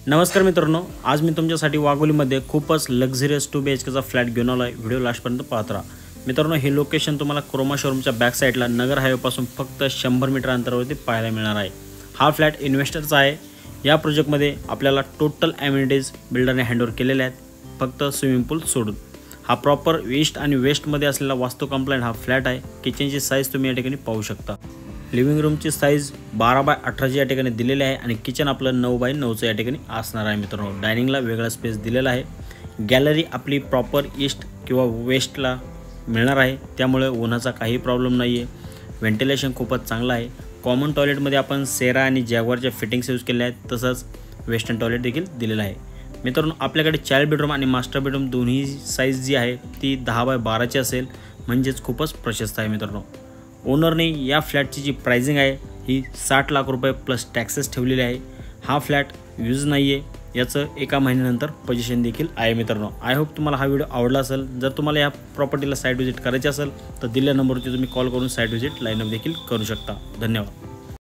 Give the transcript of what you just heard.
नमस्कार मित्रांनो, आज मी तुमच्यासाठी वाघोलीमध्ये खूपच लक्झरियस 2 BHKचा फ्लॅट घेऊन आलो आहे। व्हिडिओ लास्टपर्यंत पाहत राहा। मित्रांनो, हे लोकेशन तुम्हाला क्रोमा शोरूमच्या बॅक साईडला नगर हायवेपासून फक्त 100 मीटर अंतरावरती पाहायला मिळणार आहे। हा फ्लॅट इन्व्हेस्टरचा आहे। या प्रोजेक्टमध्ये आपल्याला टोटल ॲम्युनिटीज बिल्डरने हँडओव्हर केलेले आहेत, फक्त स्विमिंग पूल सोडून। हा प्रॉपर ईस्ट आणि वेस्टमध्ये असलेला वास्तू कंप्लायंट हा फ्लॅट आहे। किचनची साईज तुम्ही या ठिकाणी पाहू शकता। लिव्हिंग रूमची साईज 12x18 या ठिकाणी दिलेली आहे आणि किचन आपलं 9x9 या ठिकाणी असणार आहे। मित्रांनो, डायनिंगला वेगळा स्पेस दिलेला आहे। गॅलरी आपली प्रॉपर ईस्ट किंवा वेस्टला मिळणार आहे, त्यामुळे उन्हाचा काही प्रॉब्लेम नाही आहे। व्हेंटिलेशन खूपच चांगलं आहे। कॉमन टॉयलेटमध्ये आपण सेरा आणि जॅग्वारच्या फिटिंग्स यूज केल्या आहेत, तसंच वेस्टर्न टॉयलेट देखील दिलेलं आहे। मित्रांनो, आपल्याकडे चाइल्ड बेडरूम आणि मास्टर बेडरूम दोन्ही साईज जी आहे ती 10x12ची असेल, म्हणजेच खूपच प्रशस्त आहे। मित्रांनो, ओनरने या फ्लॅटची जी प्राइसिंग आहे ही 60 लाख रुपये प्लस टॅक्सेस ठेवलेले आहे। हा फ्लॅट यूज नाही आहे, याचं 1 महिन्यानंतर पोझिशन देखील आहे। मित्रांनो, आय होप तुम्हाला हा व्हिडिओ आवडला असेल। जर तुम्हाला या प्रॉपर्टीला साईट व्हिजिट करायची असेल तर दिलेल्या नंबरवरती तुम्ही कॉल करून साईट व्हिजिट लाईनअप देखील करू शकता। धन्यवाद।